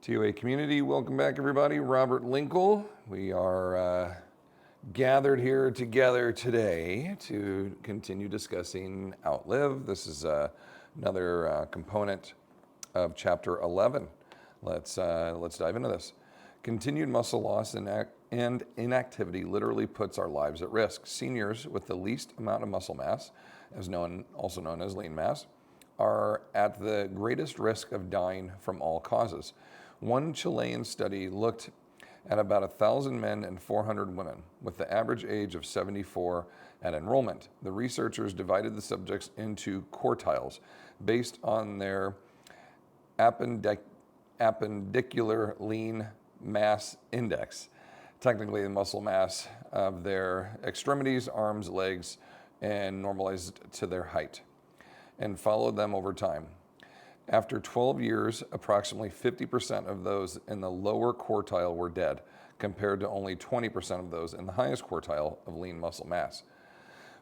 TOA community, welcome back everybody. Robert Linkul. We are gathered here together today to continue discussing Outlive. This is another component of chapter 11. Let's dive into this. Continued muscle loss and inactivity literally puts our lives at risk. Seniors with the least amount of muscle mass, also known as lean mass, are at the greatest risk of dying from all causes. One Chilean study looked at about 1,000 men and 400 women, with the average age of 74 at enrollment. The researchers divided the subjects into quartiles based on their appendicular lean mass index, technically the muscle mass of their extremities, arms, legs, and normalized to their height, and followed them over time. After 12 years, approximately 50% of those in the lower quartile were dead, compared to only 20% of those in the highest quartile of lean muscle mass.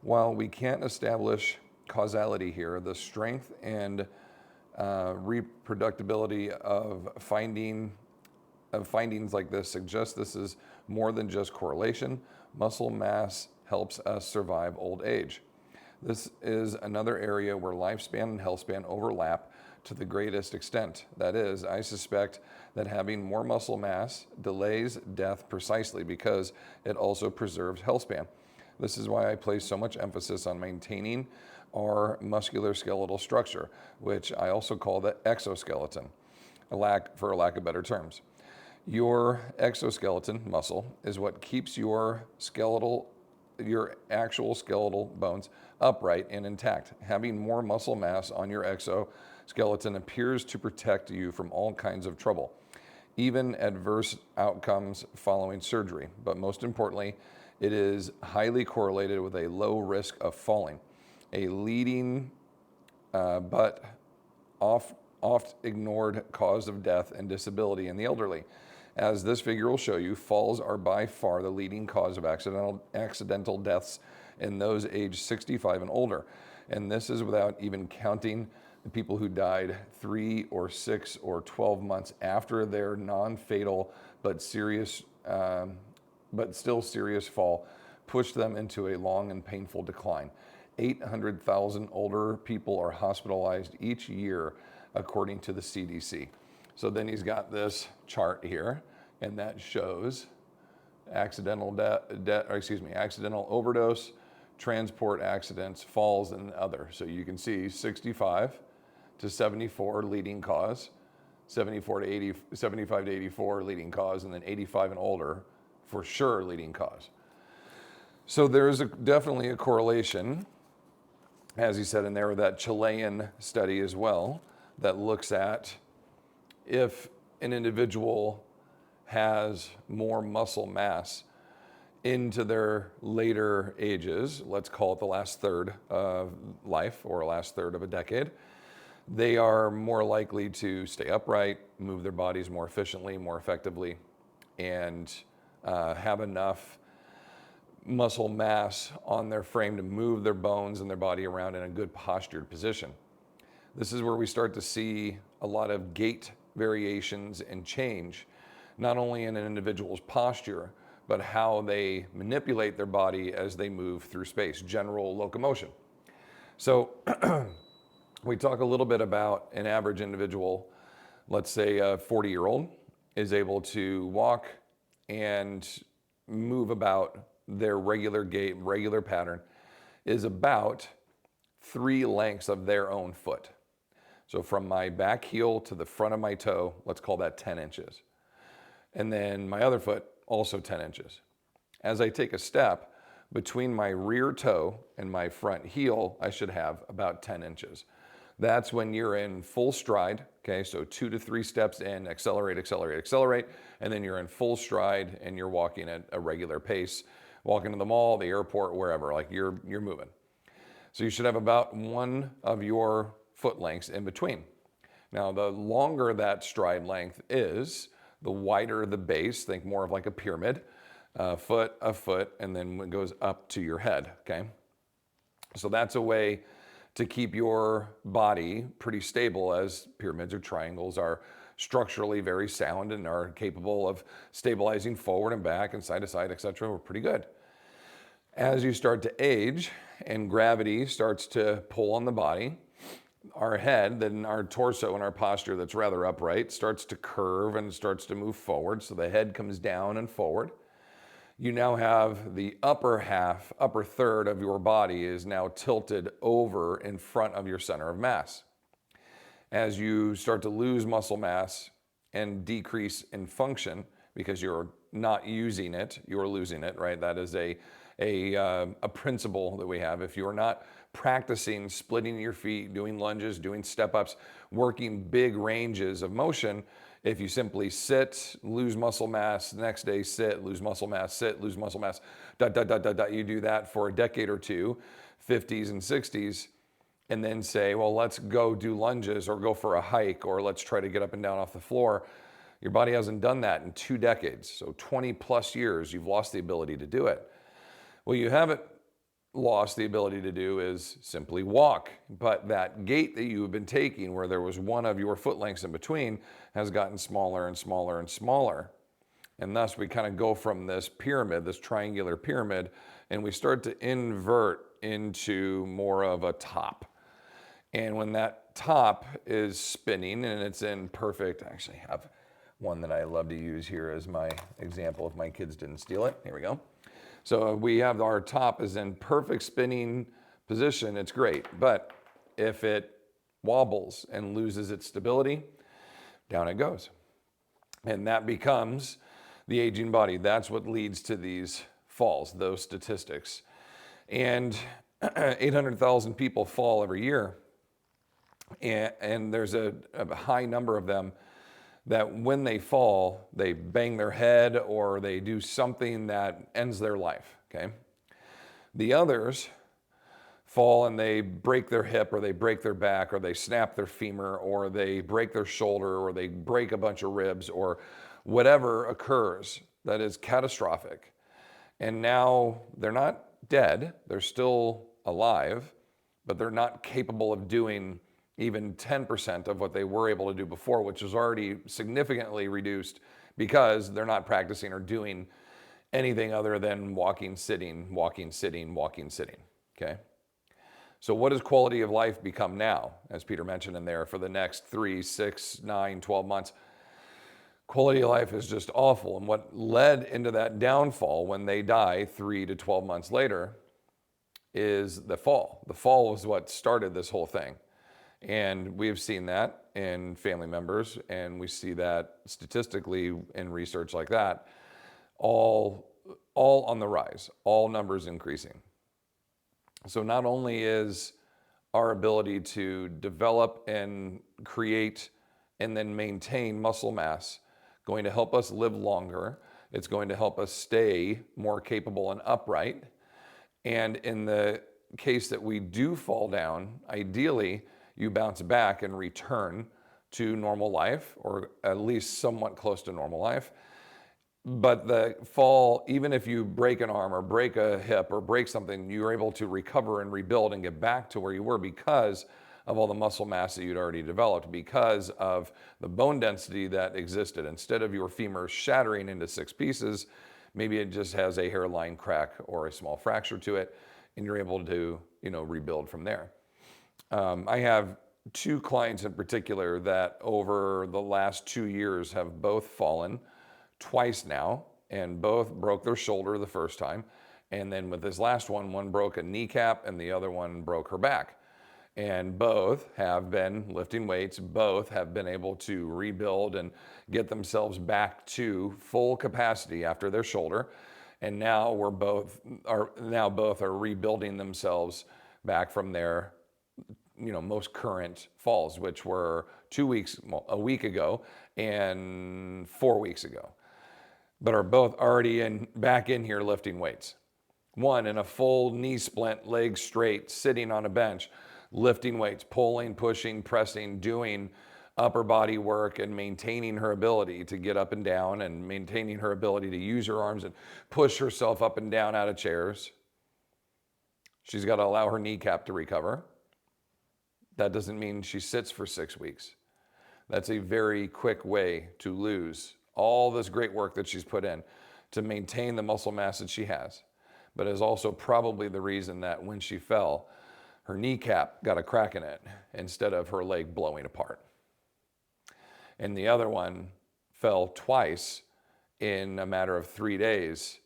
While we can't establish causality here, the strength and reproducibility of findings like this suggest this is more than just correlation. Muscle mass helps us survive old age. This is another area where lifespan and healthspan overlap to the greatest extent. That is, I suspect that having more muscle mass delays death precisely because it also preserves healthspan. This is why I place so much emphasis on maintaining our muscular skeletal structure, which I also call the exoskeleton, for lack of better terms. Your exoskeleton muscle is what keeps your actual skeletal bones upright and intact. Having more muscle mass on your exoskeleton appears to protect you from all kinds of trouble, even adverse outcomes following surgery. But most importantly, it is highly correlated with a low risk of falling, a leading but oft ignored cause of death and disability in the elderly. As this figure will show you, falls are by far the leading cause of accidental deaths in those aged 65 and older. And this is without even counting the people who died 3 or 6 or 12 months after their non-fatal but still serious fall pushed them into a long and painful decline. 800,000 older people are hospitalized each year, according to the CDC. So then he's got this chart here, and that shows accidental overdose, transport accidents, falls, and other. So you can see 65 to 74 leading cause, 75 to 84 leading cause, and then 85 and older for sure leading cause. So there's definitely a correlation, as he said in there, with that Chilean study as well, that looks at if an individual has more muscle mass into their later ages, let's call it the last third of life or last third of a decade, they are more likely to stay upright, move their bodies more efficiently, more effectively, and have enough muscle mass on their frame to move their bones and their body around in a good postured position. This is where we start to see a lot of gait variations and change, not only in an individual's posture, but how they manipulate their body as they move through space, general locomotion. So we talk a little bit about an average individual, let's say a 40-year-old, is able to walk and move about their regular gait, regular pattern, is about 3 lengths of their own foot. So from my back heel to the front of my toe, let's call that 10 inches. And then my other foot, also 10 inches. As I take a step, between my rear toe and my front heel, I should have about 10 inches. That's when you're in full stride, okay? So 2 to 3 steps in, accelerate, accelerate, accelerate, and then you're in full stride and you're walking at a regular pace, walking to the mall, the airport, wherever, like you're moving. So you should have about 1 of your foot lengths in between. Now, the longer that stride length is, the wider the base, think more of like a pyramid, a foot, and then it goes up to your head, okay? So that's a way to keep your body pretty stable, as pyramids or triangles are structurally very sound and are capable of stabilizing forward and back and side to side, etc. We're pretty good. As you start to age and gravity starts to pull on the body, our head, then our torso and our posture that's rather upright starts to curve and starts to move forward. So the head comes down and forward. You now have the upper half, upper third of your body is now tilted over in front of your center of mass. As you start to lose muscle mass and decrease in function because you're not using it, you're losing it, right? That is a principle that we have. If you're not practicing splitting your feet, doing lunges, doing step-ups, working big ranges of motion, if you simply sit, lose muscle mass, the next day sit, lose muscle mass, sit, lose muscle mass, you do that for a decade or two, 50s and 60s, and then say, well, let's go do lunges or go for a hike or let's try to get up and down off the floor. Your body hasn't done that in 2 decades. So 20 plus years, you've lost the ability to do it. Well, you haven't lost the ability to do is simply walk. But that gait that you have been taking where there was one of your foot lengths in between has gotten smaller and smaller and smaller. And thus we kind of go from this pyramid, this triangular pyramid, and we start to invert into more of a top. And when that top is spinning and it's in perfect, I actually have one that I love to use here as my example if my kids didn't steal it. Here we go. So we have our top is in perfect spinning position, it's great. But if it wobbles and loses its stability, down it goes. And that becomes the aging body. That's what leads to these falls, those statistics. And 800,000 people fall every year. And there's a high number of them that when they fall, they bang their head or they do something that ends their life, okay? The others fall and they break their hip or they break their back or they snap their femur or they break their shoulder or they break a bunch of ribs or whatever occurs that is catastrophic. And now they're not dead, they're still alive, but they're not capable of doing even 10% of what they were able to do before, which is already significantly reduced because they're not practicing or doing anything other than walking, sitting, walking, sitting, walking, sitting, okay? So what does quality of life become now, as Peter mentioned in there, for the next 3, 6, 9, 12 months? Quality of life is just awful. And what led into that downfall when they die 3 to 12 months later is the fall. The fall was what started this whole thing. And we've seen that in family members, and we see that statistically in research like that, all on the rise, all numbers increasing. So not only is our ability to develop and create and then maintain muscle mass going to help us live longer, it's going to help us stay more capable and upright. And in the case that we do fall down, ideally, you bounce back and return to normal life, or at least somewhat close to normal life. But the fall, even if you break an arm or break a hip or break something, you're able to recover and rebuild and get back to where you were because of all the muscle mass that you'd already developed, because of the bone density that existed. Instead of your femur shattering into 6 pieces, maybe it just has a hairline crack or a small fracture to it, and you're able to, rebuild from there. I have 2 clients in particular that over the last 2 years have both fallen twice now, and both broke their shoulder the first time. And then with this last one broke a kneecap and the other one broke her back. And both have been lifting weights, both have been able to rebuild and get themselves back to full capacity after their shoulder. And now both are rebuilding themselves back from their most current falls, which were a week ago and 4 weeks ago, but are both already back in here lifting weights. One in a full knee splint, legs straight, sitting on a bench, lifting weights, pulling, pushing, pressing, doing upper body work and maintaining her ability to get up and down and maintaining her ability to use her arms and push herself up and down out of chairs. She's got to allow her kneecap to recover. That doesn't mean she sits for 6 weeks. That's a very quick way to lose all this great work that she's put in to maintain the muscle mass that she has, but is also probably the reason that when she fell, her kneecap got a crack in it instead of her leg blowing apart. And the other one fell twice in a matter of 3 days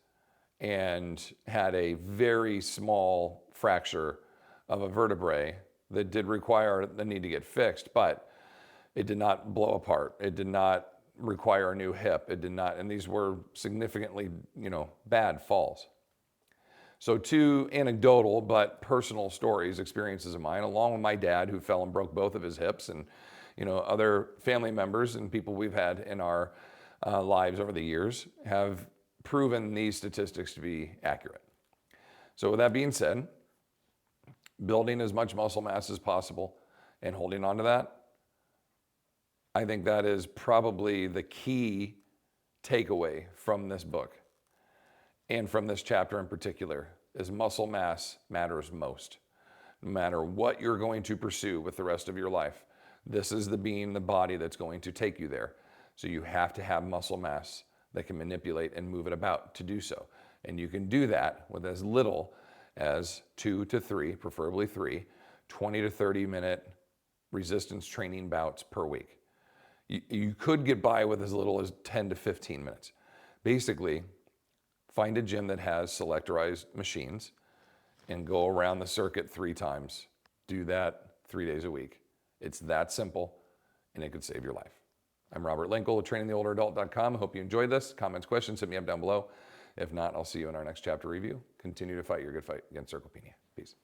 and had a very small fracture of a vertebrae that did require the need to get fixed, but it did not blow apart. It did not require a new hip. It did not, and these were significantly, bad falls. So 2 anecdotal but personal stories, experiences of mine, along with my dad who fell and broke both of his hips, and other family members and people we've had in our lives over the years have proven these statistics to be accurate. So with that being said, building as much muscle mass as possible and holding on to that, I think that is probably the key takeaway from this book and from this chapter in particular, is muscle mass matters most. No matter what you're going to pursue with the rest of your life, this is the body that's going to take you there. So you have to have muscle mass that can manipulate and move it about to do so. And you can do that with as little as 2 to 3, preferably 3, 20 to 30 minute resistance training bouts per week. You could get by with as little as 10 to 15 minutes. Basically, find a gym that has selectorized machines and go around the circuit 3 times. Do that 3 days a week. It's that simple, and it could save your life. I'm Robert Linkul of trainingtheolderadult.com. I hope you enjoyed this. Comments, questions, hit me up down below. If not, I'll see you in our next chapter review. Continue to fight your good fight against sarcopenia. Peace.